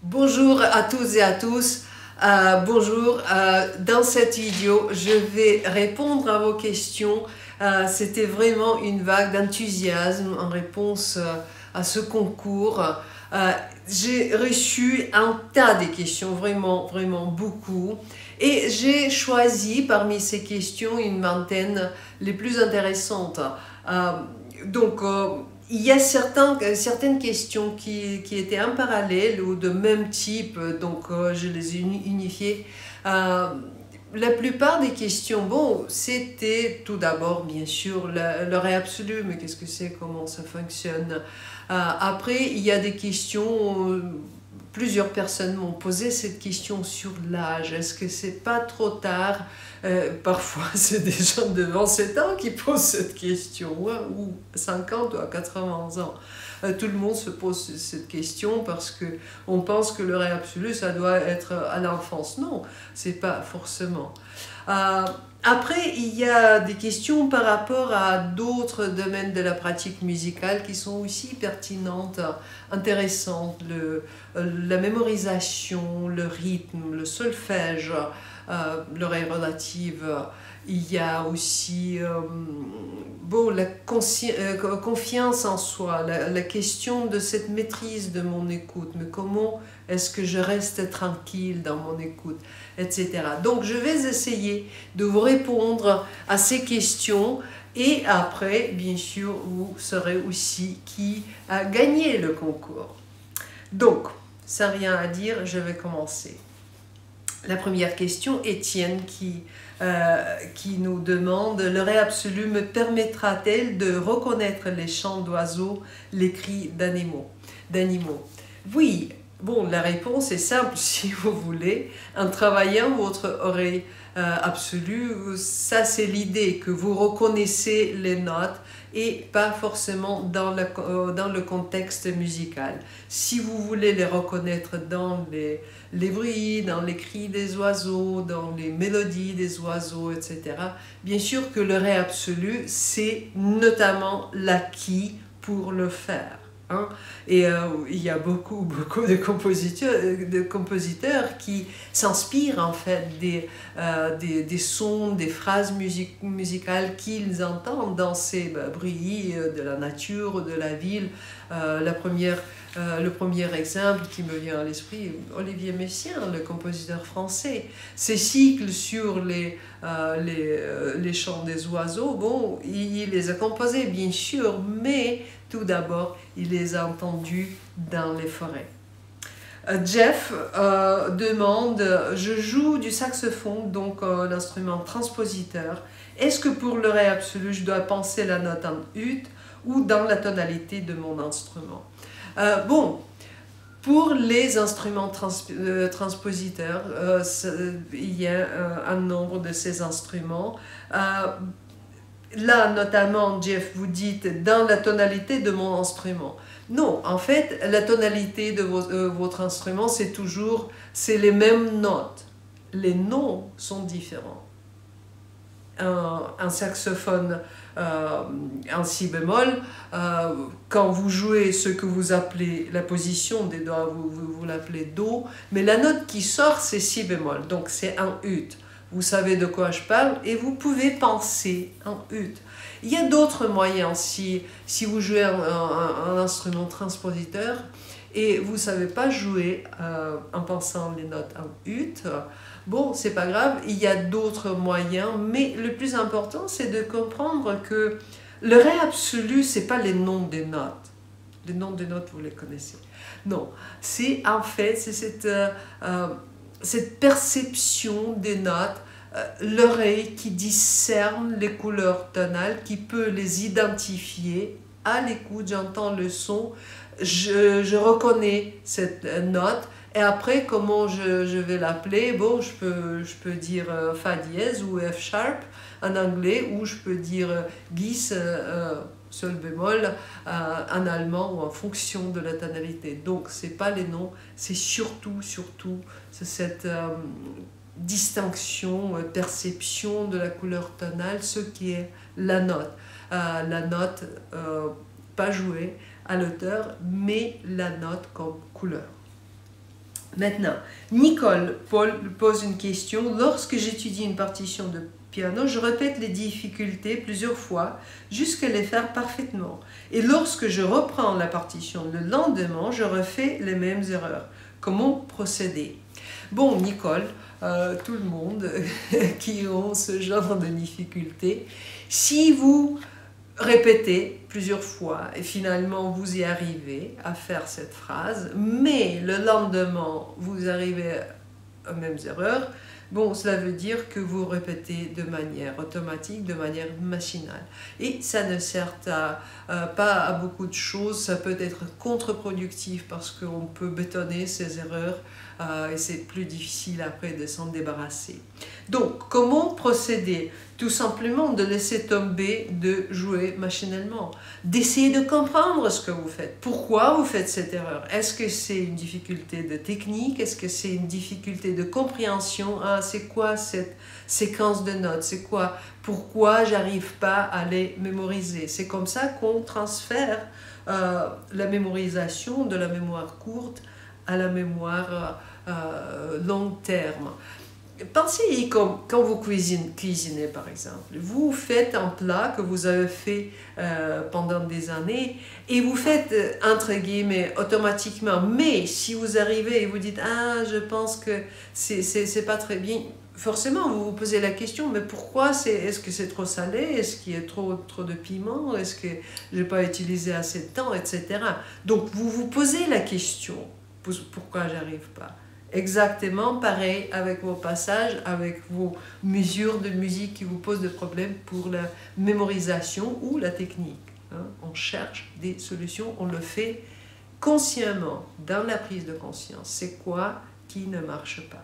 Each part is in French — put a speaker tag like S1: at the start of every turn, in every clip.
S1: Bonjour à tous et à tous. Bonjour. Dans cette vidéo, je vais répondre à vos questions. C'était vraiment une vague d'enthousiasme en réponse à ce concours. J'ai reçu un tas de questions, vraiment beaucoup. Et j'ai choisi parmi ces questions une vingtaine les plus intéressantes. Donc, il y a certaines questions qui étaient en parallèle ou de même type, donc je les ai unifiées. La plupart des questions, bon, c'était tout d'abord, bien sûr, le ré absolu, mais qu'est-ce que c'est, comment ça fonctionne. Après, il y a des questions, plusieurs personnes m'ont posé cette question sur l'âge. Est-ce que c'est pas trop tard? Parfois, c'est des gens de 27 ans qui posent cette question, hein, ou 50 ou à 80 ans. Tout le monde se pose cette question parce qu'on pense que le ré absolu, ça doit être à l'enfance. Non, c'est pas forcément. Après, il y a des questions par rapport à d'autres domaines de la pratique musicale qui sont aussi pertinentes, intéressantes. La mémorisation, le rythme, le solfège, le ré relative. Il y a aussi bon, la confiance en soi, la question de cette maîtrise de mon écoute. Mais comment est-ce que je reste tranquille dans mon écoute, etc. Donc je vais essayer de vous répondre à ces questions et après, bien sûr, vous saurez aussi qui a gagné le concours. Donc, sans rien à dire, je vais commencer. La première question, Étienne qui nous demande: le ré absolu me permettra-t-elle de reconnaître les chants d'oiseaux, les cris d'animaux? Oui, bon, la réponse est simple si vous voulez. En travaillant votre oreille absolue, ça c'est l'idée que vous reconnaissez les notes et pas forcément dans le contexte musical. Si vous voulez les reconnaître dans les bruits, dans les cris des oiseaux, dans les mélodies des oiseaux, etc., bien sûr que le ré absolu, c'est notamment l'acquis pour le faire. Hein? Et il y a beaucoup de compositeurs qui s'inspirent en fait des sons, des phrases musicales qu'ils entendent dans ces bruits de la nature, de la ville. Le premier exemple qui me vient à l'esprit, Olivier Messiaen, le compositeur français. Ses cycles sur les chants des oiseaux, bon, il les a composés bien sûr, mais tout d'abord, il les a entendus dans les forêts. Jeff demande: je joue du saxophone, donc l'instrument transpositeur. Est-ce que pour le ré absolu, je dois penser la note en ut ou dans la tonalité de mon instrument? Bon, pour les instruments transpositeurs, il y a un nombre de ces instruments. Là, notamment, Jeff, vous dites dans la tonalité de mon instrument. Non, en fait, la tonalité de votre instrument, c'est les mêmes notes. Les noms sont différents. Un saxophone en si bémol, quand vous jouez ce que vous appelez la position des doigts, vous l'appelez do, mais la note qui sort, c'est si bémol, donc c'est un ut. Vous savez de quoi je parle et vous pouvez penser en ut. Il y a d'autres moyens si vous jouez un instrument transpositeur et vous ne savez pas jouer en pensant les notes en ut. Bon, c'est pas grave, il y a d'autres moyens, mais le plus important, c'est de comprendre que le ré absolu, c'est pas les noms des notes. Les noms des notes, vous les connaissez. Non, c'est en fait, c'est cette perception des notes, l'oreille qui discerne les couleurs tonales, qui peut les identifier. À l'écoute, j'entends le son, je reconnais cette note, et après, comment je vais l'appeler? Bon, je peux dire Fa dièse ou F sharp en anglais, ou je peux dire Gis, sol bémol, en allemand, ou en fonction de la tonalité. Donc, c'est pas les noms, c'est surtout c'est cette distinction, perception de la couleur tonale, ce qui est la note. La note, pas jouée à l'auteur, mais la note comme couleur. Maintenant, Nicole Paul pose une question. Lorsque j'étudie une partition de piano, je répète les difficultés plusieurs fois jusqu'à les faire parfaitement. Et lorsque je reprends la partition le lendemain, je refais les mêmes erreurs. Comment procéder? Bon, Nicole, tout le monde qui ont ce genre de difficultés, si vous répétez plusieurs fois et finalement vous y arrivez à faire cette phrase, mais le lendemain vous arrivez aux mêmes erreurs, bon, cela veut dire que vous répétez de manière automatique, de manière machinale. Et ça ne sert pas à beaucoup de choses, ça peut être contre-productif parce qu'on peut bétonner ces erreurs et c'est plus difficile après de s'en débarrasser. Donc, comment procéder? Tout simplement de laisser tomber, de jouer machinalement, d'essayer de comprendre ce que vous faites. Pourquoi vous faites cette erreur? Est-ce que c'est une difficulté de technique? Est-ce que c'est une difficulté de compréhension? Ah, c'est quoi cette séquence de notes? C'est quoi? Pourquoi j'arrive pas à les mémoriser? C'est comme ça qu'on transfère la mémorisation de la mémoire courte à la mémoire long terme. Pensez quand vous cuisinez par exemple. Vous faites un plat que vous avez fait pendant des années et vous faites entre guillemets automatiquement. Mais si vous arrivez et vous dites « Ah, je pense que c'est pas très bien », forcément vous vous posez la question « Mais pourquoi? Est-ce que c'est trop salé? Est-ce qu'il y a trop de piment? Est-ce que je n'ai pas utilisé assez de temps? Etc. » Donc vous vous posez la question « Pourquoi j'arrive pas ?» Exactement pareil avec vos passages, avec vos mesures de musique qui vous posent des problèmes pour la mémorisation ou la technique. On cherche des solutions, on le fait consciemment, dans la prise de conscience. C'est quoi qui ne marche pas?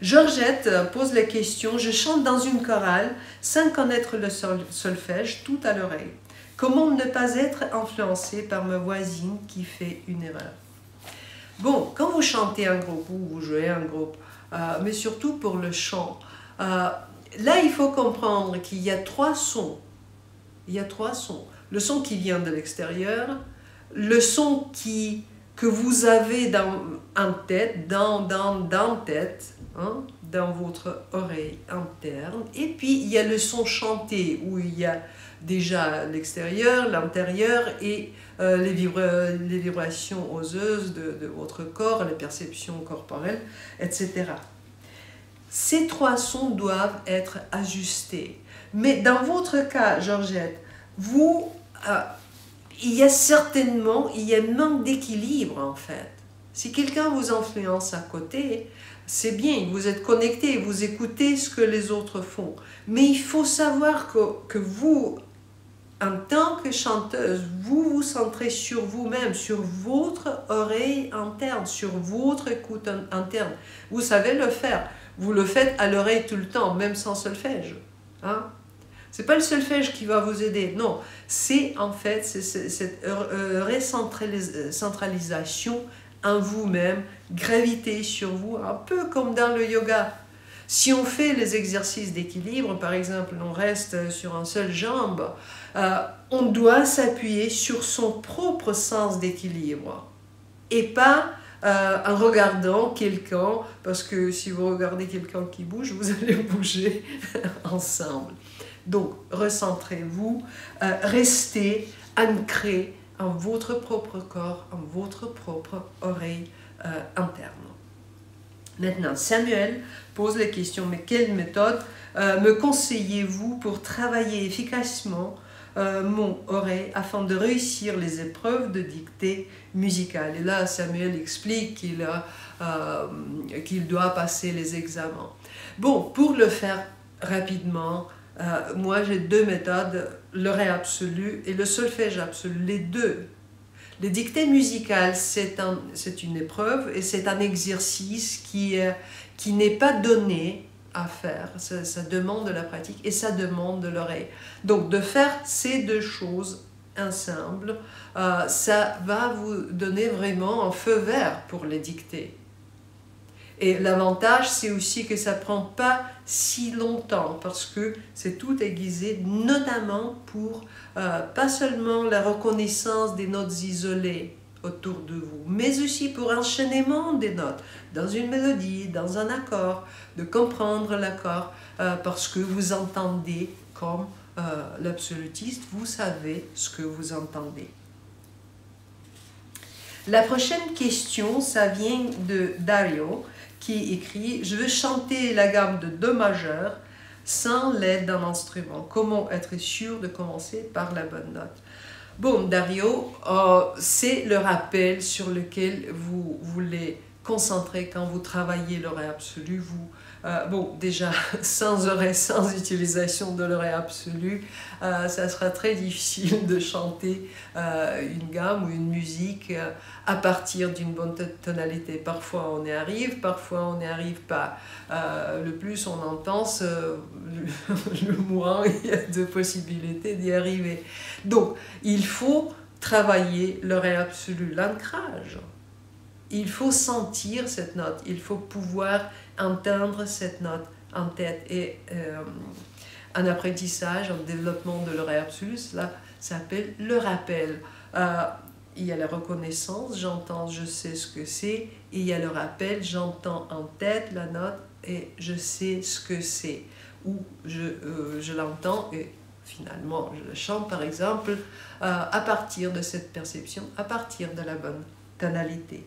S1: Georgette pose la question, je chante dans une chorale sans connaître le solfège, tout à l'oreille. Comment ne pas être influencé par ma voisine qui fait une erreur? Bon, quand vous chantez un groupe ou vous jouez un groupe, mais surtout pour le chant, là il faut comprendre qu'il y a trois sons. Il y a trois sons. Le son qui vient de l'extérieur, le son que vous avez en tête, dans votre oreille interne, et puis il y a le son chanté où il y a déjà l'extérieur, l'intérieur et les vibrations oseuses de votre corps, les perceptions corporelles, etc. Ces trois sons doivent être ajustés. Mais dans votre cas, Georgette, il y a un manque d'équilibre en fait. Si quelqu'un vous influence à côté, c'est bien, vous êtes connecté, vous écoutez ce que les autres font. Mais il faut savoir que vous, en tant que chanteuse, vous vous centrez sur vous-même, sur votre oreille interne, sur votre écoute interne. Vous savez le faire. Vous le faites à l'oreille tout le temps, même sans solfège. Ce n'est pas le solfège qui va vous aider, non. C'est en fait cette recentralisation en vous-même, gravité sur vous, un peu comme dans le yoga. Si on fait les exercices d'équilibre, par exemple, on reste sur une seule jambe, on doit s'appuyer sur son propre sens d'équilibre et pas en regardant quelqu'un, parce que si vous regardez quelqu'un qui bouge, vous allez bouger ensemble. Donc, recentrez-vous, restez ancré en votre propre corps, en votre propre oreille interne. Maintenant, Samuel pose la question, mais quelle méthode me conseillez-vous pour travailler efficacement mon oreille afin de réussir les épreuves de dictée musicale? Et là, Samuel explique qu'il doit passer les examens. Bon, pour le faire rapidement, moi j'ai deux méthodes, l'oreille absolue et le solfège absolu, les deux. Les dictées musicales, c'est une épreuve et c'est un exercice qui n'est pas donné à faire. Ça demande de la pratique et ça demande de l'oreille. Donc de faire ces deux choses ensemble, ça va vous donner vraiment un feu vert pour les dictées. Et l'avantage, c'est aussi que ça ne prend pas si longtemps parce que c'est tout aiguisé, notamment pour pas seulement la reconnaissance des notes isolées, autour de vous, mais aussi pour enchaînement des notes, dans une mélodie, dans un accord, de comprendre l'accord, parce que vous entendez comme l'absolutiste, vous savez ce que vous entendez. La prochaine question, ça vient de Dario, qui écrit « Je veux chanter la gamme de Do majeur sans l'aide d'un instrument. Comment être sûr de commencer par la bonne note ?» Bon, Dario, c'est le rappel sur lequel vous voulez concentrer quand vous travaillez le Ré absolu. Bon, déjà, sans oreille, sans utilisation de l'oreille absolue, ça sera très difficile de chanter une gamme ou une musique à partir d'une bonne tonalité. Parfois on y arrive, parfois on n'y arrive pas. Le plus on entend, le moins il y a de possibilités d'y arriver. Donc, il faut travailler l'oreille absolue, l'ancrage. Il faut sentir cette note, il faut pouvoir entendre cette note en tête. Et un apprentissage, un développement de l'oreille absolue, cela s'appelle le rappel. Il y a la reconnaissance, j'entends, je sais ce que c'est, et il y a le rappel, j'entends en tête la note et je sais ce que c'est. Ou je l'entends et finalement je le chante par exemple à partir de cette perception, à partir de la bonne tonalité.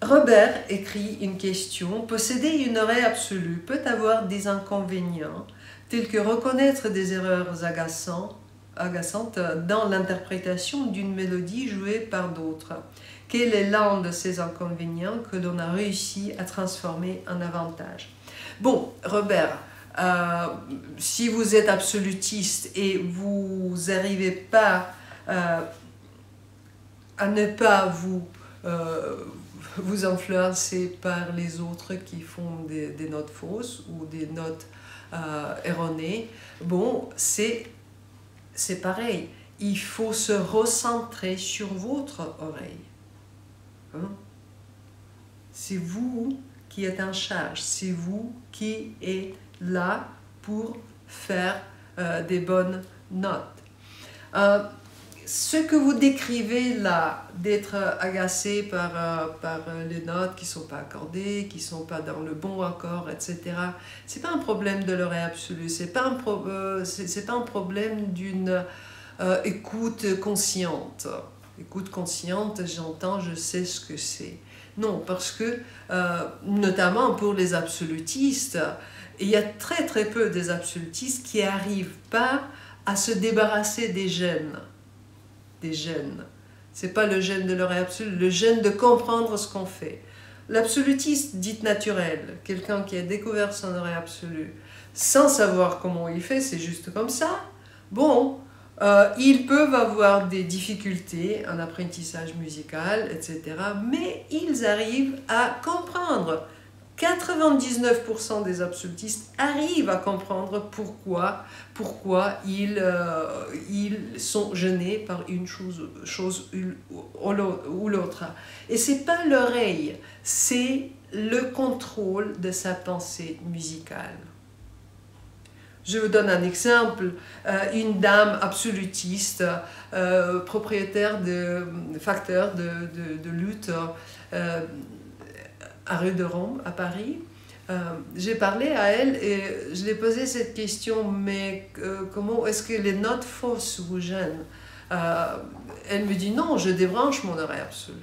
S1: Robert écrit une question. Posséder une oreille absolue peut avoir des inconvénients, tels que reconnaître des erreurs agaçantes dans l'interprétation d'une mélodie jouée par d'autres. Quel est l'un de ces inconvénients que l'on a réussi à transformer en avantage? Bon, Robert, si vous êtes absolutiste et vous n'arrivez pas à ne pas vous influencer par les autres qui font des notes fausses ou des notes erronées, bon, c'est pareil. Il faut se recentrer sur votre oreille. Hein? C'est vous qui êtes en charge, c'est vous qui êtes là pour faire des bonnes notes. Ce que vous décrivez là, d'être agacé par les notes qui ne sont pas accordées, qui ne sont pas dans le bon accord, etc., ce n'est pas un problème de l'oreille absolue, ce n'est pas un problème d'une écoute consciente. Écoute consciente, j'entends, je sais ce que c'est. Non, parce que, notamment pour les absolutistes, il y a très très peu des absolutistes qui n'arrivent pas à se débarrasser des gènes. Ce n'est pas le gène de l'oreille absolue, le gène de comprendre ce qu'on fait. L'absolutiste dit naturel, quelqu'un qui a découvert son oreille absolue, sans savoir comment il fait, c'est juste comme ça. Bon, ils peuvent avoir des difficultés en apprentissage musical, etc. Mais ils arrivent à comprendre. 99% des absolutistes arrivent à comprendre pourquoi ils sont gênés par une chose ou l'autre. Et ce n'est pas l'oreille, c'est le contrôle de sa pensée musicale. Je vous donne un exemple, une dame absolutiste, propriétaire de facteurs de lutte, à rue de Rome, à Paris. J'ai parlé à elle et je lui ai posé cette question, mais comment est-ce que les notes fausses vous gênent? Elle me dit non, je débranche mon oreille absolue.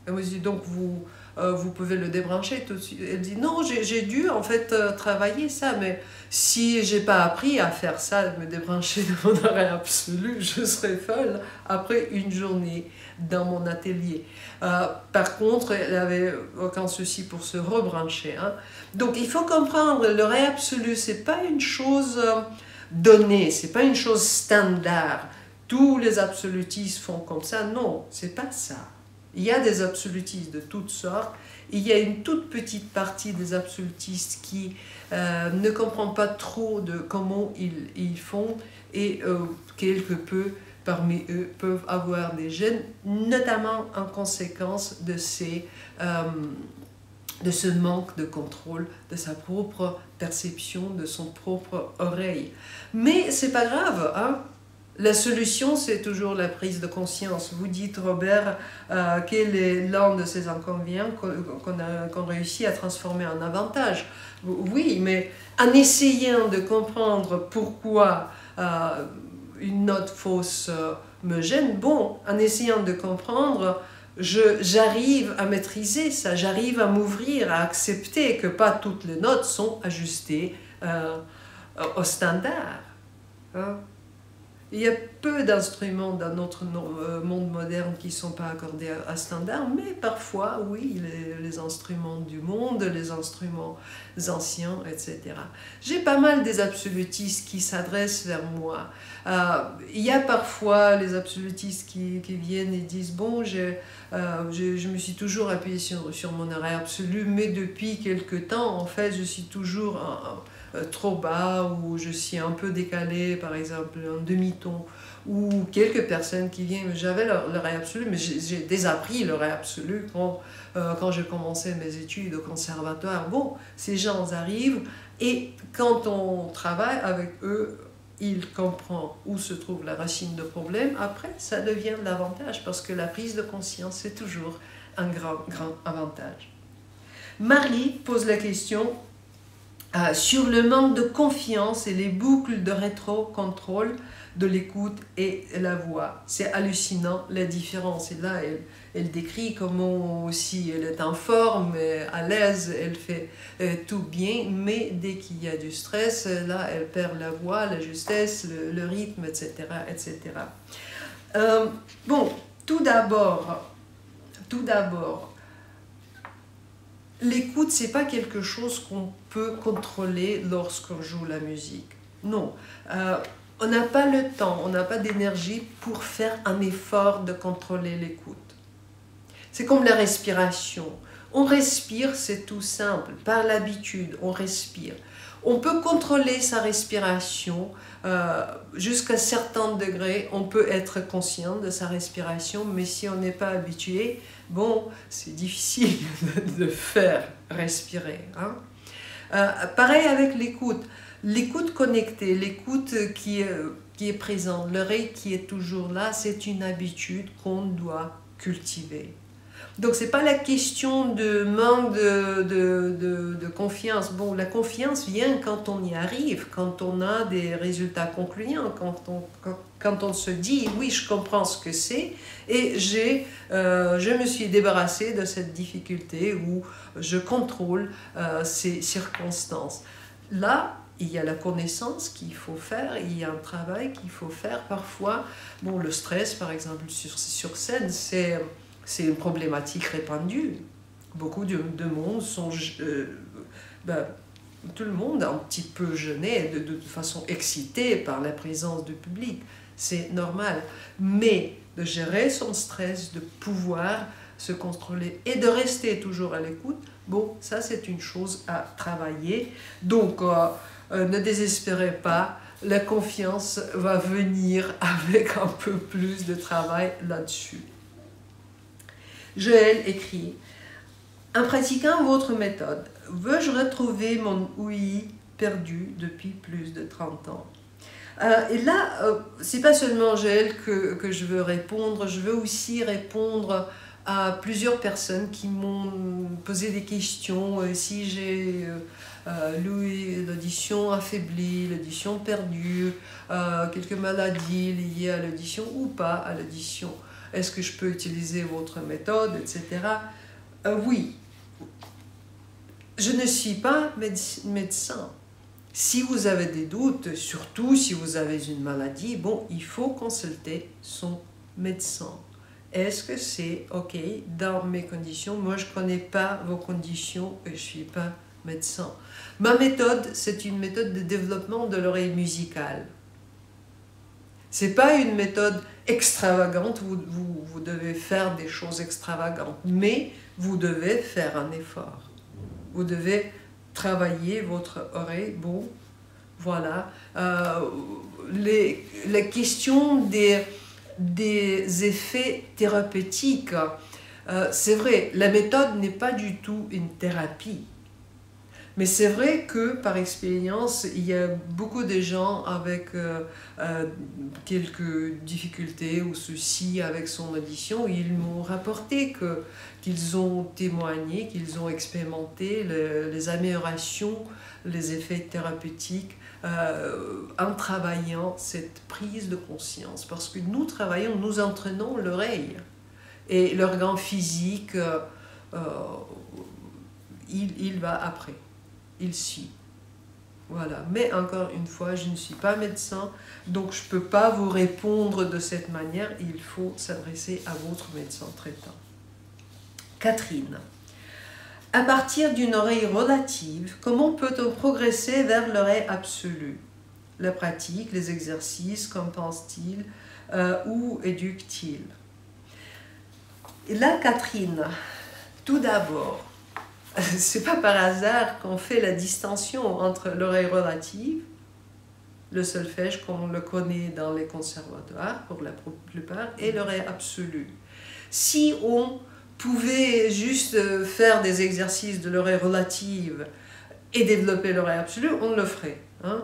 S1: Elle me dit donc vous pouvez le débrancher tout de suite. Elle dit non, j'ai dû en fait travailler ça, mais si j'ai pas appris à faire ça, de me débrancher de mon oreille absolue, je serais folle après une journée dans mon atelier. Par contre, elle n'avait aucun souci pour se rebrancher. Hein. Donc il faut comprendre, l'oreille absolue, c'est pas une chose donnée, c'est pas une chose standard. Tous les absolutistes font comme ça. Non, c'est pas ça. Il y a des absolutistes de toutes sortes. Il y a une toute petite partie des absolutistes qui ne comprennent pas trop de comment ils font et quelque peu parmi eux peuvent avoir des gènes, notamment en conséquence de ce manque de contrôle de sa propre perception, de son propre oreille. Mais c'est pas grave, hein? la solution, c'est toujours la prise de conscience. Vous dites, Robert, quel est l'un de ces inconvénients qu'on réussit à transformer en avantage. Oui, mais en essayant de comprendre pourquoi une note fausse me gêne, bon, en essayant de comprendre, j'arrive à maîtriser ça, j'arrive à m'ouvrir, à accepter que pas toutes les notes sont ajustées au standard. Hein? Il y a peu d'instruments dans notre monde moderne qui ne sont pas accordés à standard, mais parfois, oui, les instruments du monde, les instruments anciens, etc. J'ai pas mal des absolutistes qui s'adressent vers moi. Il y a parfois les absolutistes qui viennent et disent « Bon, je me suis toujours appuyé sur mon arrêt absolu, mais depuis quelque temps, en fait, je suis toujours... trop bas, ou je suis un peu décalé, par exemple un demi-ton, ou quelques personnes qui viennent, j'avais le ré absolu, mais j'ai désappris le ré absolu quand j'ai commencé mes études au conservatoire. Bon, ces gens arrivent, et quand on travaille avec eux, ils comprennent où se trouve la racine de problème. Après, ça devient de l'avantage, parce que la prise de conscience, c'est toujours un grand avantage. Marie pose la question sur le manque de confiance et les boucles de rétro-contrôle de l'écoute et la voix. C'est hallucinant la différence. Et là, elle décrit comment aussi elle est en forme, à l'aise, elle fait tout bien, mais dès qu'il y a du stress, là, elle perd la voix, la justesse, le rythme, etc. etc. Bon, tout d'abord, l'écoute, c'est pas quelque chose qu'on peut contrôler lorsqu'on joue la musique. Non, on n'a pas le temps, on n'a pas d'énergie pour faire un effort de contrôler l'écoute. C'est comme la respiration. On respire, c'est tout simple. Par l'habitude, on respire. On peut contrôler sa respiration jusqu'à un certain degré. On peut être conscient de sa respiration, mais si on n'est pas habitué, bon, c'est difficile de faire respirer. Hein? Pareil avec l'écoute. L'écoute connectée, l'écoute qui est présente, l'oreille qui est toujours là, c'est une habitude qu'on doit cultiver. Donc, ce n'est pas la question de manque de confiance. Bon, la confiance vient quand on y arrive, quand on a des résultats concluants, quand on se dit « oui, je comprends ce que c'est et je me suis débarrassé de cette difficulté où je contrôle ces circonstances ». Là, il y a la connaissance qu'il faut faire, il y a un travail qu'il faut faire. Parfois, bon, le stress, par exemple, sur scène, c'est une problématique répandue. Beaucoup de monde sont... tout le monde est un petit peu gêné, de façon excitée par la présence du public. C'est normal. Mais de gérer son stress, de pouvoir se contrôler et de rester toujours à l'écoute, bon, ça c'est une chose à travailler. Donc, ne désespérez pas, la confiance va venir avec un peu plus de travail là-dessus. Joël écrit « En pratiquant votre méthode, veux-je retrouver mon ouïe perdu depuis plus de 30 ans ?» Et là, c'est pas seulement Joël que je veux répondre, je veux aussi répondre à plusieurs personnes qui m'ont posé des questions. Si j'ai l'audition affaiblie, l'audition perdue, quelques maladies liées à l'audition ou pas à l'audition. Est-ce que je peux utiliser votre méthode, etc. Oui. Je ne suis pas médecin. Si vous avez des doutes, surtout si vous avez une maladie, bon, il faut consulter son médecin. Est-ce que c'est OK dans mes conditions? Moi, je ne connais pas vos conditions et je ne suis pas médecin. Ma méthode, c'est une méthode de développement de l'oreille musicale. Ce n'est pas une méthode extravagante, vous devez faire des choses extravagantes, mais vous devez faire un effort. Vous devez travailler votre oreille, bon, voilà. La question des effets thérapeutiques, c'est vrai, la méthode n'est pas du tout une thérapie. Mais c'est vrai que par expérience, il y a beaucoup de gens avec quelques difficultés ou soucis avec son audition. Ils m'ont rapporté qu'ils ont témoigné, qu'ils ont expérimenté les améliorations, les effets thérapeutiques en travaillant cette prise de conscience. Parce que nous entraînons l'oreille. Et l'organe physique, il va après. Il suit. Voilà. Mais encore une fois, je ne suis pas médecin, donc je ne peux pas vous répondre de cette manière. Il faut s'adresser à votre médecin traitant. Catherine. À partir d'une oreille relative, comment peut-on progresser vers l'oreille absolue? La pratique, les exercices, qu'en pense-t-il ou éduque-t-il? Là, Catherine, tout d'abord, c'est pas par hasard qu'on fait la distinction entre l'oreille relative, le solfège comme on le connaît dans les conservatoires pour la plupart, et l'oreille absolue. Si on pouvait juste faire des exercices de l'oreille relative et développer l'oreille absolue, on le ferait. Hein?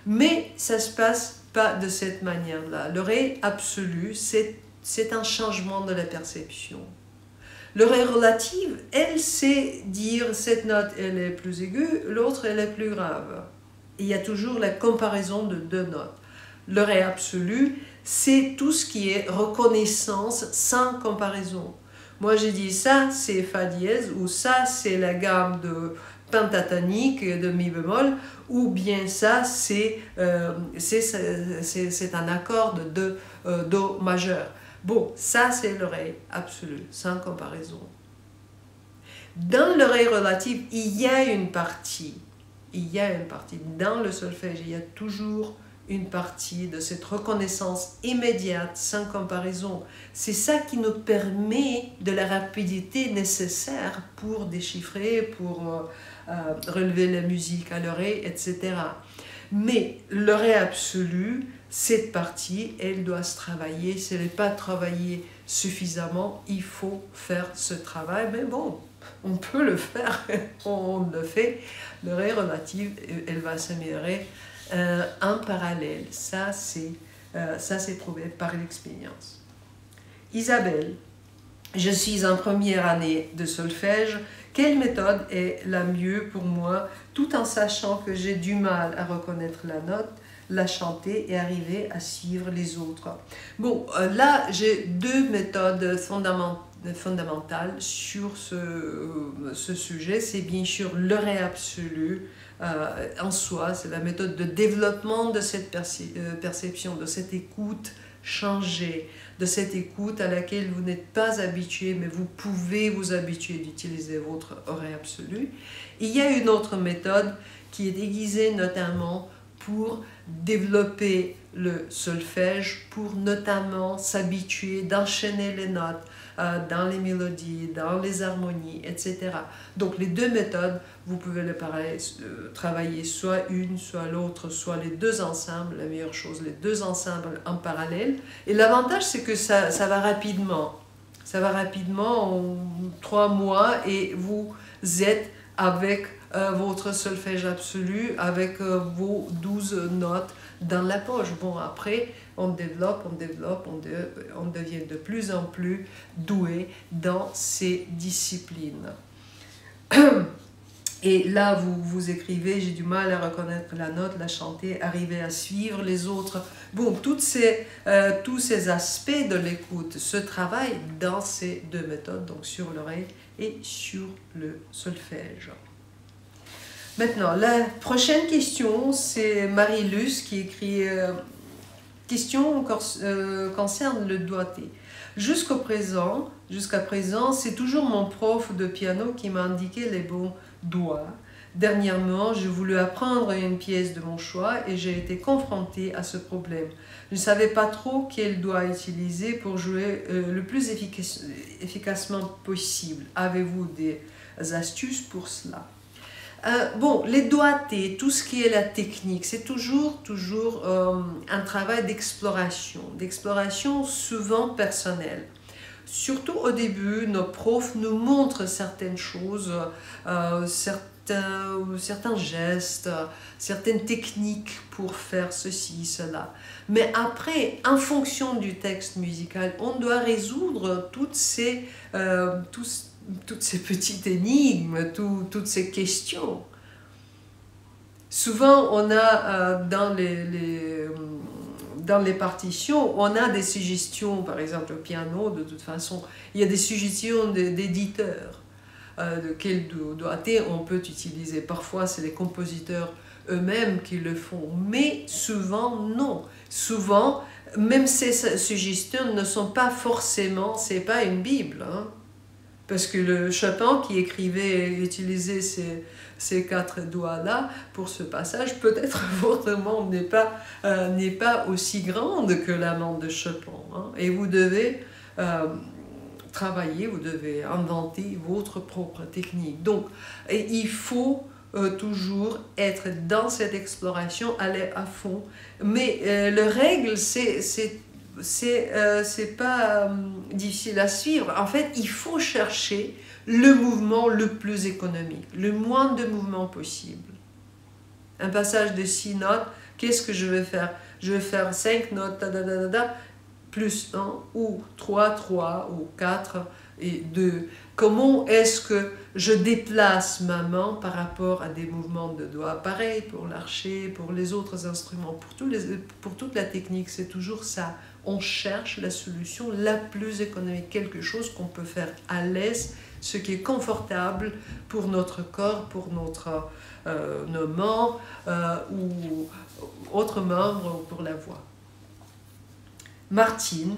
S1: Mais ça ne se passe pas de cette manière-là. L'oreille absolue, c'est un changement de la perception. L'oreille relative, elle sait dire cette note, elle est plus aiguë, l'autre, elle est plus grave. Et il y a toujours la comparaison de deux notes. L'oreille absolue, c'est tout ce qui est reconnaissance sans comparaison. Moi, j'ai dit ça, c'est Fa dièse, ou ça, c'est la gamme de pentatonique et de Mi bémol, ou bien ça, c'est un accord de Do majeur. Bon, ça c'est l'oreille absolue, sans comparaison. Dans l'oreille relative, il y a une partie. Dans le solfège, il y a toujours une partie de cette reconnaissance immédiate, sans comparaison. C'est ça qui nous permet de la rapidité nécessaire pour déchiffrer, pour relever la musique à l'oreille, etc. Mais l'oreille absolue, cette partie, elle doit se travailler. Si elle n'est pas travaillée suffisamment, il faut faire ce travail. Mais bon, on peut le faire, on le fait. L'oreille relative, elle va s'améliorer en parallèle. Ça, c'est prouvé par l'expérience. Isabelle, je suis en première année de solfège. Quelle méthode est la mieux pour moi, tout en sachant que j'ai du mal à reconnaître la note, la chanter et arriver à suivre les autres? Bon, là, j'ai deux méthodes fondamentales sur ce sujet. C'est bien sûr l'oreille absolue en soi, c'est la méthode de développement de cette perception, de cette écoute changée, de cette écoute à laquelle vous n'êtes pas habitué, mais vous pouvez vous habituer d'utiliser votre oreille absolue. Il y a une autre méthode qui est déguisée notamment pour développer le solfège, pour notamment s'habituer d'enchaîner les notes dans les mélodies, dans les harmonies, etc. Donc les deux méthodes, vous pouvez les travailler soit une, soit l'autre, soit les deux ensemble. La meilleure chose, les deux ensemble en parallèle. Et l'avantage, c'est que ça va rapidement. Ça va rapidement en 3 mois et vous êtes avec votre solfège absolu, avec vos 12 notes dans la poche. Bon, après, on développe, on devient de plus en plus doué dans ces disciplines. Et là, vous écrivez, j'ai du mal à reconnaître la note, la chanter, arriver à suivre les autres. Bon, tous ces aspects de l'écoute se travaillent dans ces deux méthodes, donc sur l'oreille et sur le solfège. Maintenant, la prochaine question, c'est Marie-Luce qui écrit question concerne le doigté. Jusqu'à présent, c'est toujours mon prof de piano qui m'a indiqué les bons doigts. Dernièrement, j'ai voulu apprendre une pièce de mon choix et j'ai été confrontée à ce problème. Je ne savais pas trop quel doigt utiliser pour jouer le plus efficacement possible. Avez-vous des astuces pour cela? Bon, les doigtés, tout ce qui est la technique, c'est toujours un travail d'exploration souvent personnelle. surtout au début, nos profs nous montrent certaines choses, certains gestes, certaines techniques pour faire ceci, cela. Mais après, en fonction du texte musical, on doit résoudre toutes ces petites énigmes, toutes ces questions. Souvent, on a dans les partitions, on a des suggestions, par exemple au piano, de toute façon, il y a des suggestions d'éditeurs, de quel doigté on peut utiliser. Parfois, c'est les compositeurs eux-mêmes qui le font, mais souvent, non. Souvent, même ces suggestions ne sont pas forcément, c'est pas une Bible, hein. Parce que le Chopin qui écrivait et utilisait ces 4 doigts-là pour ce passage, peut-être votre main n'est pas aussi grande que la main de Chopin, hein. Et vous devez travailler, vous devez inventer votre propre technique. Donc, il faut toujours être dans cette exploration, aller à fond. Mais la règle, c'est pas difficile à suivre. En fait, il faut chercher le mouvement le plus économique, le moins de mouvements possible. Un passage de 6 notes, qu'est-ce que je vais faire? Je vais faire 5 notes, plus 1, ou 3, ou 4 et 2. Comment est-ce que je déplace ma main par rapport à des mouvements de doigts? Pareil pour l'archet, pour les autres instruments, pour toute la technique, c'est toujours ça. On cherche la solution la plus économique, quelque chose qu'on peut faire à l'aise, ce qui est confortable pour notre corps, pour nos mains ou autres membres, ou pour la voix. Martine,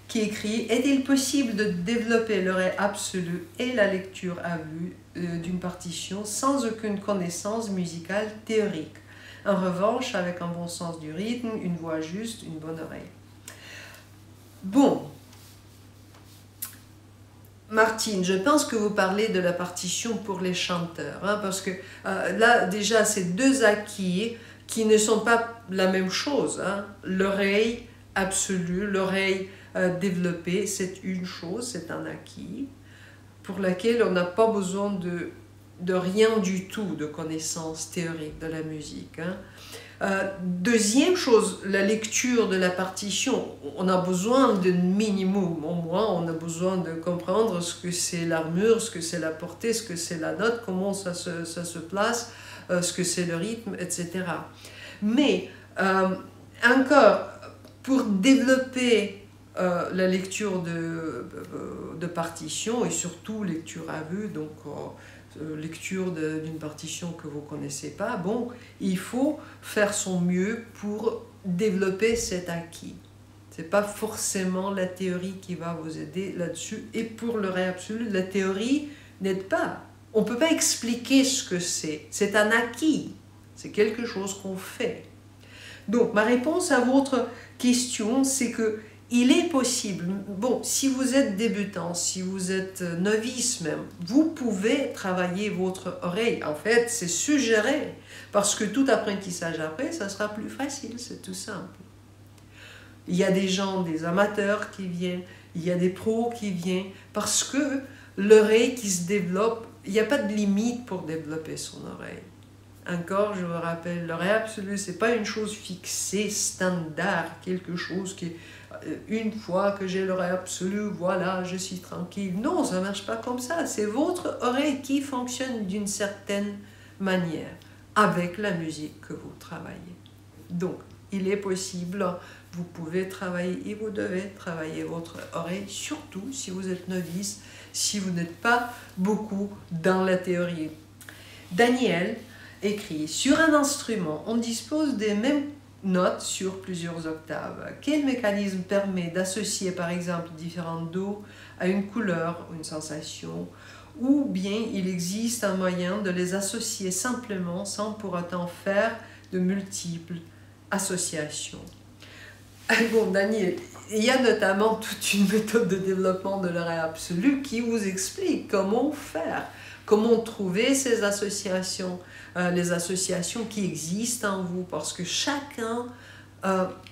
S1: qui écrit « Est-il possible de développer l'oreille absolue et la lecture à vue d'une partition sans aucune connaissance musicale théorique? En revanche, avec un bon sens du rythme, une voix juste, une bonne oreille. » Bon, Martine, je pense que vous parlez de la partition pour les chanteurs, hein, parce que là, déjà, c'est 2 acquis qui ne sont pas la même chose, hein. L'oreille absolue, l'oreille développée, c'est une chose, c'est un acquis, pour laquelle on n'a pas besoin de rien du tout de connaissances théoriques de la musique, hein. Deuxième chose, la lecture de la partition, on a besoin d'un minimum, au moins on a besoin de comprendre ce que c'est l'armure, ce que c'est la portée, ce que c'est la note, comment ça se place, ce que c'est le rythme, etc. Mais encore, pour développer la lecture de partition et surtout lecture à vue, donc lecture d'une partition que vous ne connaissez pas, bon, il faut faire son mieux pour développer cet acquis. Ce n'est pas forcément la théorie qui va vous aider là-dessus. Et pour l'oreille absolue, la théorie n'aide pas. On ne peut pas expliquer ce que c'est. C'est un acquis. C'est quelque chose qu'on fait. Donc, ma réponse à votre question, c'est que il est possible, bon, si vous êtes débutant, si vous êtes novice même, vous pouvez travailler votre oreille. En fait, c'est suggéré, parce que tout apprentissage après, ça sera plus facile, c'est tout simple. Il y a des gens, des amateurs qui viennent, il y a des pros qui viennent, parce que l'oreille qui se développe, il n'y a pas de limite pour développer son oreille. Encore, je vous rappelle, l'oreille absolue, ce n'est pas une chose fixée, standard, quelque chose qui, une fois que j'ai l'oreille absolue, voilà, je suis tranquille. Non, ça ne marche pas comme ça. C'est votre oreille qui fonctionne d'une certaine manière, avec la musique que vous travaillez. Donc, il est possible, vous pouvez travailler et vous devez travailler votre oreille, surtout si vous êtes novice, si vous n'êtes pas beaucoup dans la théorie. Daniel écrit « Sur un instrument, on dispose des mêmes notes sur plusieurs octaves. Quel mécanisme permet d'associer par exemple différents do à une couleur ou une sensation, ou bien il existe un moyen de les associer simplement sans pour autant faire de multiples associations ?» Bon, Daniel, il y a notamment toute une méthode de développement de l'oreille absolue qui vous explique comment faire, comment trouver ces associations, les associations qui existent en vous, parce que chacun,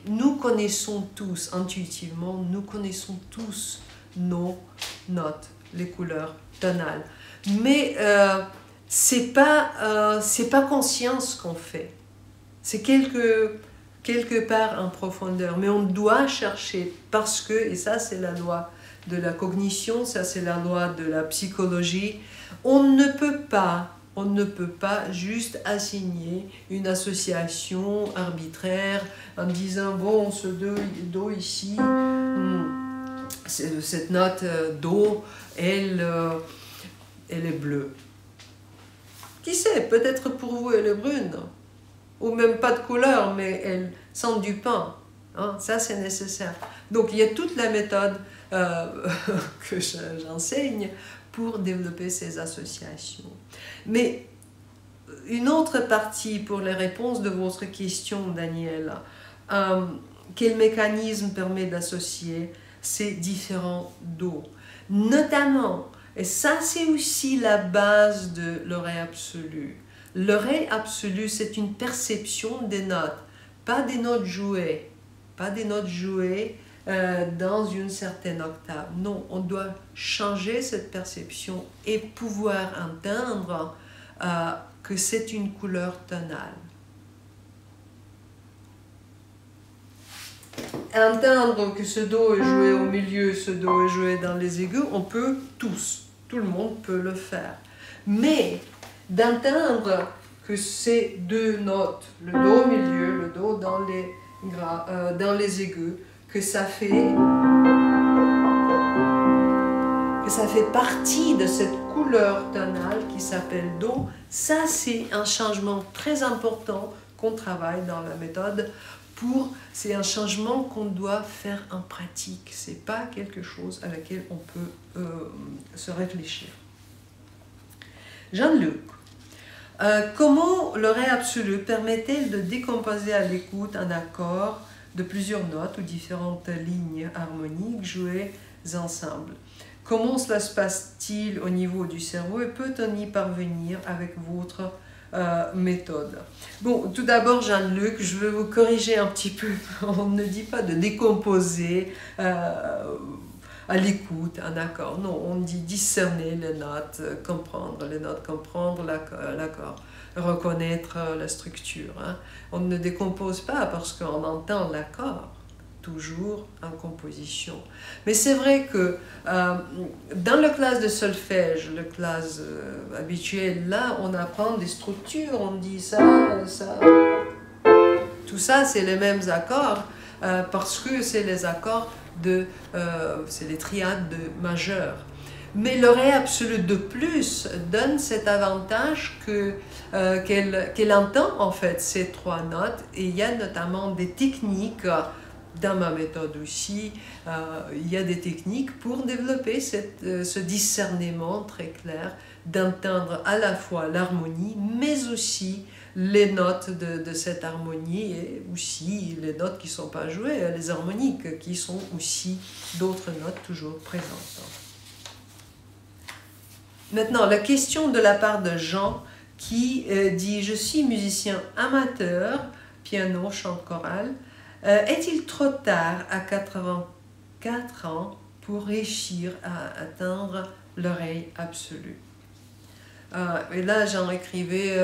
S1: nous connaissons tous intuitivement, nous connaissons tous nos notes, les couleurs tonales. Mais c'est pas conscient ce qu'on fait. C'est quelque part en profondeur. Mais on doit chercher parce que, et ça c'est la loi de la cognition, ça c'est la loi de la psychologie, on ne peut pas juste assigner une association arbitraire en disant bon, ce do ici, cette note do, elle est bleue. Qui sait, peut-être pour vous elle est brune, ou même pas de couleur, mais elle sent du pain. Hein, ça c'est nécessaire. Donc il y a toute la méthode que j'enseigne pour développer ces associations. Mais une autre partie pour les réponses de votre question, Daniel, quel mécanisme permet d'associer ces différents do? Notamment, et ça c'est aussi la base de l'oreille absolue. L'oreille absolue, c'est une perception des notes, pas des notes jouées, dans une certaine octave. Non, on doit changer cette perception et pouvoir entendre que c'est une couleur tonale. Entendre que ce do est joué au milieu, ce do est joué dans les aigus, on peut tous, tout le monde peut le faire. Mais d'entendre que ces deux notes, le do au milieu, le do dans les aigus, que ça fait partie de cette couleur tonale qui s'appelle do, ça c'est un changement très important qu'on travaille dans la méthode. C'est un changement qu'on doit faire en pratique, c'est pas quelque chose à laquelle on peut se réfléchir. Jean-Luc, comment l'oreille absolue permet-elle de décomposer à l'écoute un accord de plusieurs notes ou différentes lignes harmoniques jouées ensemble? Comment cela se passe-t-il au niveau du cerveau et peut-on y parvenir avec votre méthode? Bon, tout d'abord, Jean-Luc, je vais vous corriger un petit peu. On ne dit pas de décomposer à l'écoute un accord. Non, on dit discerner les notes, comprendre les notes, comprendre l'accord, reconnaître la structure. Hein. On ne décompose pas parce qu'on entend l'accord, toujours en composition. Mais c'est vrai que dans la classe de solfège, la classe habituelle, là, on apprend des structures, on dit ça, ça. Tout ça, c'est les mêmes accords parce que c'est les accords c'est les triades majeures. Mais l'oreille absolue de plus donne cet avantage qu'elle entend en fait ces trois notes, et il y a notamment des techniques. Dans ma méthode aussi, il y a des techniques pour développer ce discernement très clair d'entendre à la fois l'harmonie, mais aussi les notes de cette harmonie et aussi les notes qui ne sont pas jouées, les harmoniques qui sont aussi d'autres notes toujours présentes. Maintenant, la question de la part de Jean qui dit « Je suis musicien amateur, piano, chant choral. Est-il trop tard à 84 ans pour réussir à atteindre l'oreille absolue ?» Et là, j'en écrivais,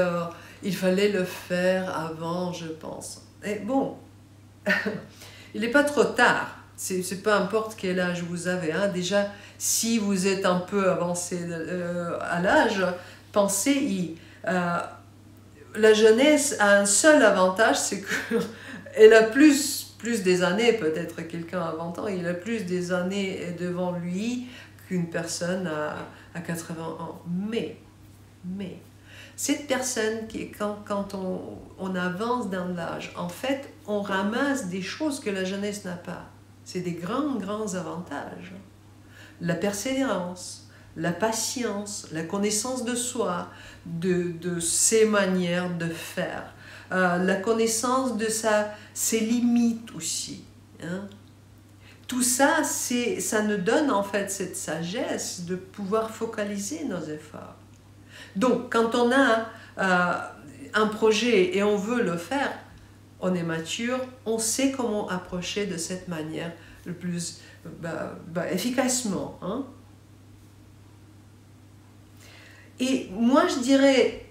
S1: il fallait le faire avant, je pense. Et bon, il n'est pas trop tard. C'est peu importe quel âge vous avez. Hein. Déjà, si vous êtes un peu avancé à l'âge, pensez-y. La jeunesse a un seul avantage, c'est que elle a plus des années, peut-être quelqu'un à 20 ans, il a plus des années devant lui qu'une personne à 80 ans. Mais, cette personne, quand on avance dans l'âge, en fait, on ramasse des choses que la jeunesse n'a pas. C'est des grands avantages. La persévérance, la patience, la connaissance de soi, de ses manières de faire. La connaissance de ses limites aussi. Hein. Tout ça, ça nous donne en fait cette sagesse de pouvoir focaliser nos efforts. Donc, quand on a un projet et on veut le faire, on est mature, on sait comment approcher de cette manière le plus efficacement. Hein. Et moi, je dirais,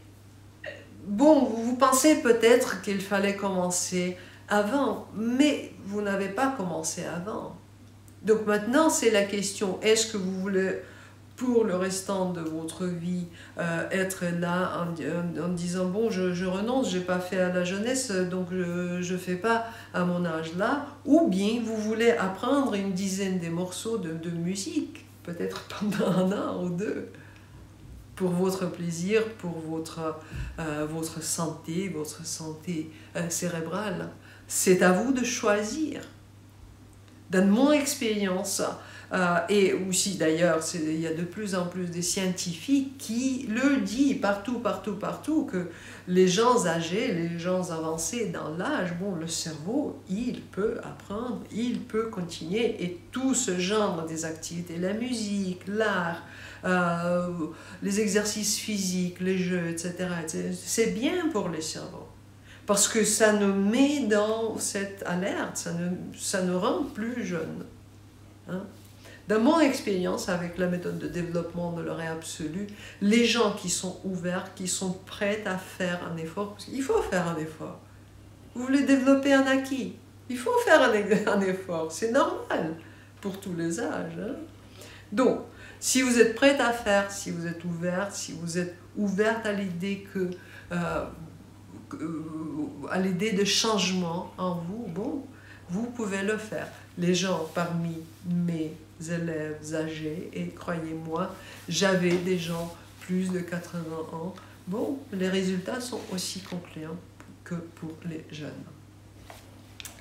S1: bon, vous pensez peut-être qu'il fallait commencer avant, mais vous n'avez pas commencé avant. Donc maintenant, c'est la question, est-ce que vous voulez, pour le restant de votre vie, être là en disant, bon, je renonce, je n'ai pas fait à la jeunesse, donc je ne fais pas à mon âge là, ou bien vous voulez apprendre une dizaine de morceaux de musique, peut-être pendant 1 an ou 2, pour votre plaisir, pour votre santé cérébrale. C'est à vous de choisir. Dans mon expérience, et aussi d'ailleurs, il y a de plus en plus de scientifiques qui le disent partout, que les gens âgés, les gens avancés dans l'âge, bon, le cerveau, il peut apprendre, il peut continuer, et tout ce genre des activités, la musique, l'art, les exercices physiques, les jeux, etc., c'est bien pour le cerveau. Parce que ça nous met dans cette alerte, ça nous rend plus jeunes. Hein? Dans mon expérience avec la méthode de développement de l'oreille absolue, les gens qui sont ouverts, qui sont prêts à faire un effort, parce qu'il faut faire un effort. Vous voulez développer un acquis, il faut faire un effort, c'est normal pour tous les âges. Hein? Donc, si vous êtes prête à faire, si vous êtes ouverte à l'idée à l'idée de changement en vous, bon, vous pouvez le faire. Les gens parmi mes élèves âgés, et croyez-moi, j'avais des gens plus de 80 ans, bon, les résultats sont aussi concluants que pour les jeunes.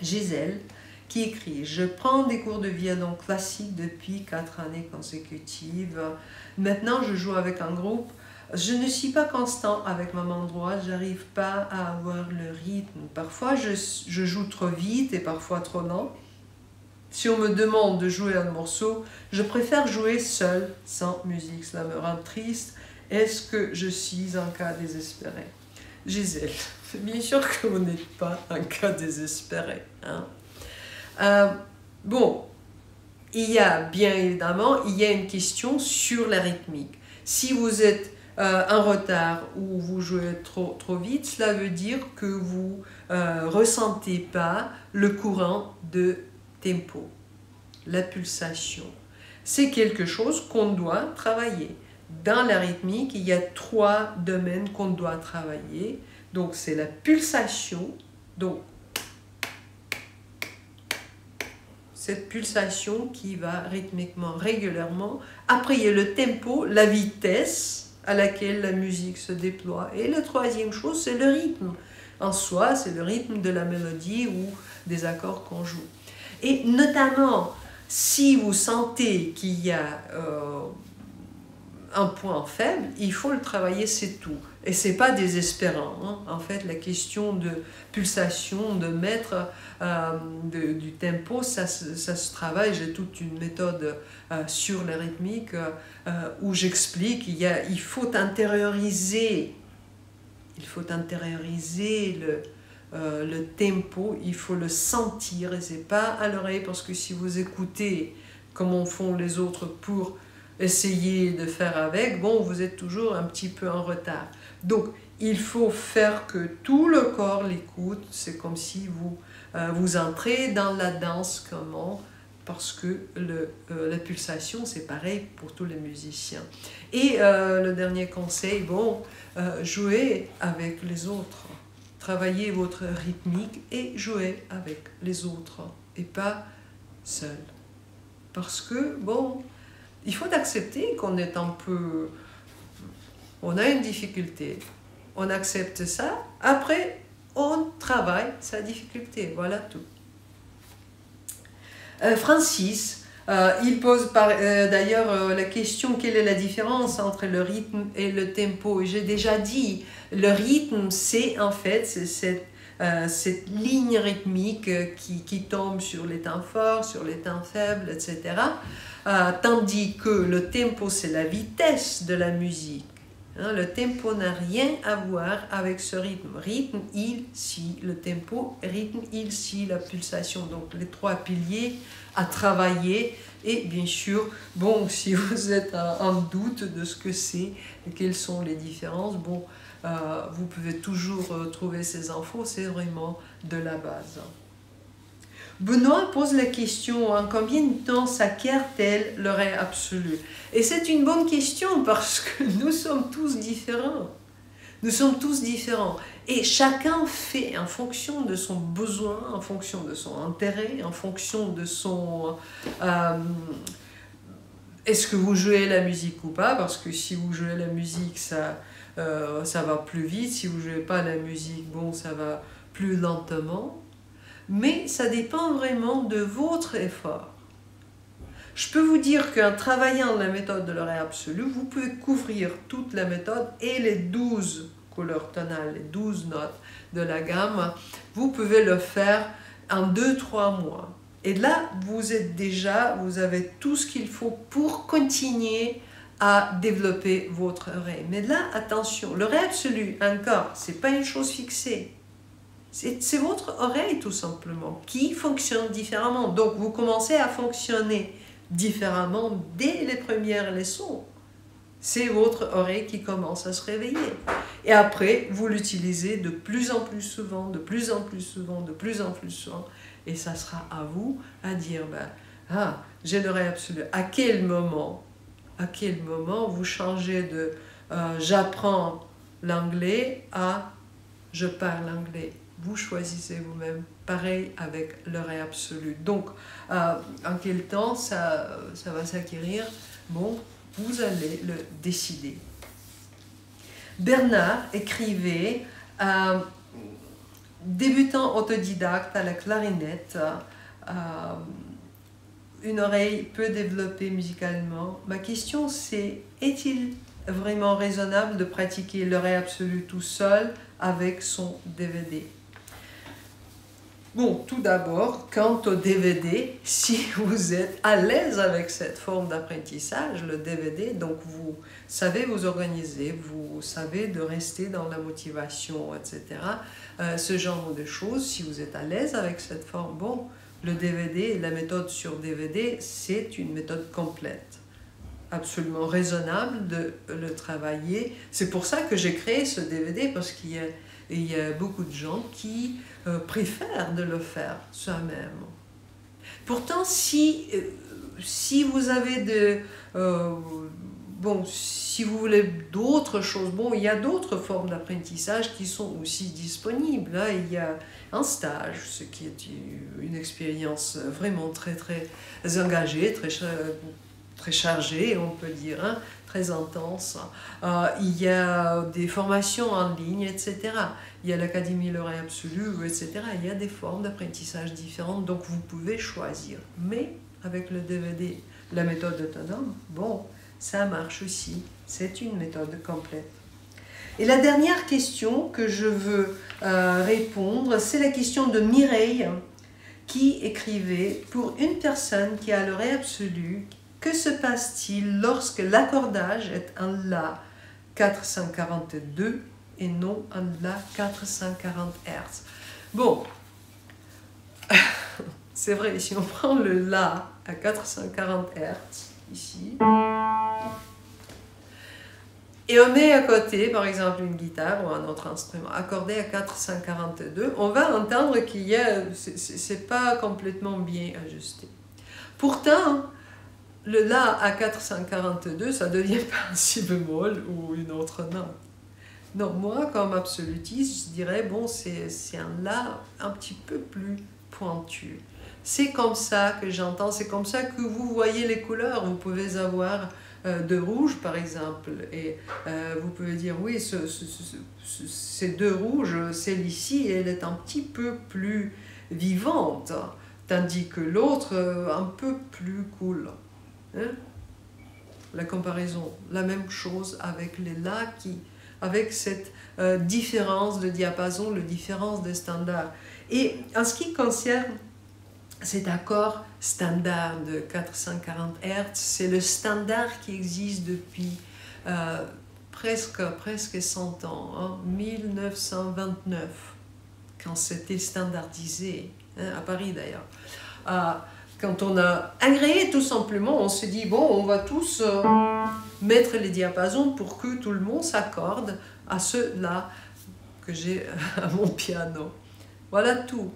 S1: Gisèle, qui écrit « Je prends des cours de violon classique depuis 4 années consécutives. Maintenant, je joue avec un groupe. Je ne suis pas constant avec ma main droite, j'arrive pas à avoir le rythme. Parfois, je joue trop vite et parfois trop lent. Si on me demande de jouer un morceau, je préfère jouer seul, sans musique. Cela me rend triste. Est-ce que je suis un cas désespéré ?» Gisèle, bien sûr que vous n'êtes pas un cas désespéré. Hein? Bon, il y a bien évidemment, il y a une question sur la rythmique. Si vous êtes en retard ou vous jouez trop vite, cela veut dire que vous ressentez pas le courant de tempo, la pulsation. C'est quelque chose qu'on doit travailler. Dans la rythmique, il y a 3 domaines qu'on doit travailler. Donc, c'est la pulsation. Donc, cette pulsation qui va rythmiquement, régulièrement. Après, il y a le tempo, la vitesse à laquelle la musique se déploie. Et la 3e chose, c'est le rythme. En soi, c'est le rythme de la mélodie ou des accords qu'on joue. Et notamment, si vous sentez qu'il y a un point faible, il faut le travailler, c'est tout. Et c'est pas désespérant. Hein. En fait, la question de pulsation, de mettre du tempo, ça se travaille. J'ai toute une méthode sur la rythmique où j'explique il faut intérioriser. Il faut intérioriser le tempo, il faut le sentir, et c'est pas à l'oreille, parce que si vous écoutez comment font les autres pour essayer de faire avec, bon, vous êtes toujours un petit peu en retard. Donc, il faut faire que tout le corps l'écoute, c'est comme si vous entrez dans la danse, comment? Parce que la pulsation, c'est pareil pour tous les musiciens. Et le dernier conseil, bon, jouez avec les autres. Travaillez votre rythmique et jouez avec les autres et pas seul. Parce que, bon, il faut accepter qu'on est un peu... On a une difficulté. On accepte ça. Après, on travaille sa difficulté. Voilà tout. Francis, il pose d'ailleurs la question: quelle est la différence entre le rythme et le tempo? Et j'ai déjà dit, le rythme, c'est en fait cette ligne rythmique qui tombe sur les temps forts, sur les temps faibles, etc. Tandis que le tempo, c'est la vitesse de la musique. Hein, le tempo n'a rien à voir avec ce rythme. Rythme, il, si. Le tempo, rythme, il, si. La pulsation. Donc les trois piliers à travailler. Et bien sûr, bon, si vous êtes en doute de ce que c'est, quelles sont les différences, bon, vous pouvez toujours trouver ces infos. C'est vraiment de la base. Benoît pose la question, en combien de temps s'acquiert-elle le ré absolu? Et c'est une bonne question parce que nous sommes tous différents. Nous sommes tous différents. Et chacun fait en fonction de son besoin, en fonction de son intérêt, en fonction de son... est-ce que vous jouez la musique ou pas? Parce que si vous jouez la musique, ça va plus vite. Si vous ne jouez pas la musique, bon, ça va plus lentement. Mais ça dépend vraiment de votre effort. Je peux vous dire qu'en travaillant la méthode de le ré absolu, vous pouvez couvrir toute la méthode et les 12 couleurs tonales, les 12 notes de la gamme. Vous pouvez le faire en 2-3 mois. Et là, vous avez tout ce qu'il faut pour continuer à développer votre ré. Mais là, attention, le ré absolu, encore, ce n'est pas une chose fixée. C'est votre oreille tout simplement qui fonctionne différemment. Donc vous commencez à fonctionner différemment dès les premières leçons. C'est votre oreille qui commence à se réveiller. Et après, vous l'utilisez de plus en plus souvent, de plus en plus souvent, de plus en plus souvent. Et ça sera à vous à dire, j'ai le ré absolu. À quel moment vous changez de j'apprends l'anglais à je parle anglais? Vous choisissez vous-même, pareil avec le ré absolu. Donc, en quel temps ça va s'acquérir? Bon, vous allez le décider. Bernard écrivait débutant autodidacte à la clarinette, une oreille peu développée musicalement. Ma question c'est, est-il vraiment raisonnable de pratiquer le ré absolu tout seul avec son DVD? Bon, tout d'abord, quant au DVD, si vous êtes à l'aise avec cette forme d'apprentissage, le DVD, donc vous savez vous organiser, vous savez de rester dans la motivation, etc. Ce genre de choses, si vous êtes à l'aise avec cette forme, bon, le DVD, la méthode sur DVD, c'est une méthode complète, absolument raisonnable de le travailler. C'est pour ça que j'ai créé ce DVD, parce qu'il y a beaucoup de gens qui préfèrent de le faire soi-même. Pourtant, si vous avez si vous voulez d'autres choses, bon, il y a d'autres formes d'apprentissage qui sont aussi disponibles. Là, il y a un stage, ce qui est une expérience vraiment très engagée, très chargée, on peut dire, hein, très intense. Il y a des formations en ligne, etc. Il y a l'Académie Le Ré Absolu, etc. Il y a des formes d'apprentissage différentes, donc vous pouvez choisir. Mais avec le DVD, la méthode autonome, bon, ça marche aussi. C'est une méthode complète. Et la dernière question que je veux répondre, c'est la question de Mireille, qui écrivait « Pour une personne qui a le Ré absolu, que se passe-t-il lorsque l'accordage est en La 442 et non en La 440 Hz ?» Bon, c'est vrai, si on prend le La à 440 Hz, ici, et on met à côté, par exemple, une guitare ou un autre instrument accordé à 442, on va entendre qu'il y a, c'est pas complètement bien ajusté. Pourtant, le La à 442, ça devient pas un si bémol ou une autre note. Non, moi, comme absolutiste, je dirais, bon, c'est un La un petit peu plus pointu. C'est comme ça que j'entends, c'est comme ça que vous voyez les couleurs. Vous pouvez avoir de rouge, par exemple, et vous pouvez dire, oui, ces deux rouges, celle ici, elle est un petit peu plus vivante, tandis que l'autre, un peu plus cool. Hein? La comparaison, la même chose avec les La avec cette différence de diapason, la différence de standard. Et en ce qui concerne cet accord standard de 440 Hz, c'est le standard qui existe depuis presque 100 ans, hein, 1929, quand c'était standardisé, hein, à Paris d'ailleurs. Quand on a agréé tout simplement, on s'est dit, bon, on va tous mettre les diapasons pour que tout le monde s'accorde à ceux-là que j'ai à mon piano. Voilà tout.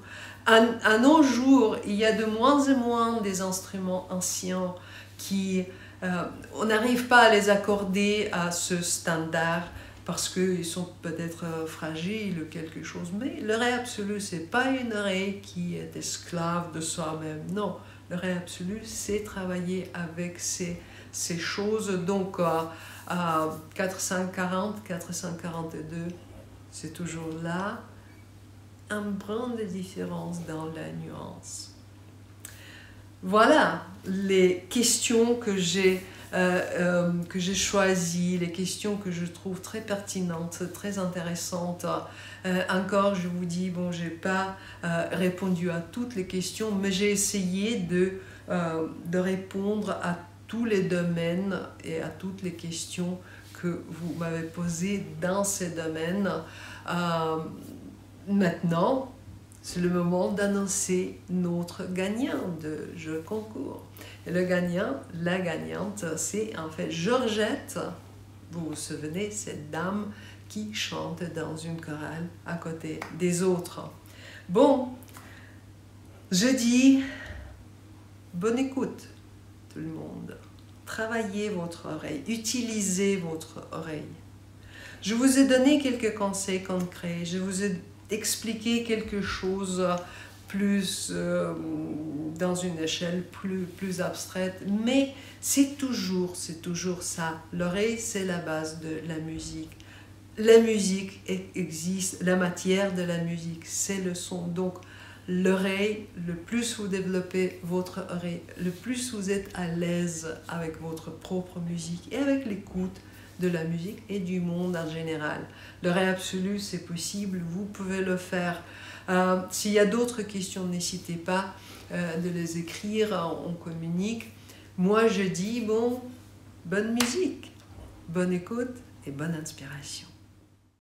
S1: À nos jours, il y a de moins en moins des instruments anciens qui... on n'arrive pas à les accorder à ce standard parce qu'ils sont peut-être fragiles ou quelque chose. Mais le Ré absolu, ce n'est pas une Ré qui est esclave de soi-même. Non, le Ré absolu, c'est travailler avec ces choses. Donc, 440, 442, c'est toujours là. Un brin de différence dans la nuance. Voilà les questions que j'ai choisies, les questions que je trouve très pertinentes, très intéressantes. Encore, je vous dis, bon, je n'ai pas répondu à toutes les questions, mais j'ai essayé de répondre à tous les domaines et à toutes les questions que vous m'avez posées dans ces domaines. Maintenant, c'est le moment d'annoncer notre gagnant de jeu concours. Et le gagnant, la gagnante, c'est en fait Georgette. Vous vous souvenez, cette dame qui chante dans une chorale à côté des autres. Bon, je dis bonne écoute tout le monde. Travaillez votre oreille, utilisez votre oreille. Je vous ai donné quelques conseils concrets, je vous ai expliqué quelque chose plus dans une échelle plus abstraite, mais c'est toujours ça. L'oreille, c'est la base de la musique. La musique existe, la matière de la musique, c'est le son. Donc, l'oreille, le plus vous développez votre oreille, le plus vous êtes à l'aise avec votre propre musique et avec l'écoute de la musique et du monde en général. Le Ré absolu, c'est possible, vous pouvez le faire. S'il y a d'autres questions, n'hésitez pas de les écrire, on communique. Moi, je dis, bon, bonne musique, bonne écoute et bonne inspiration.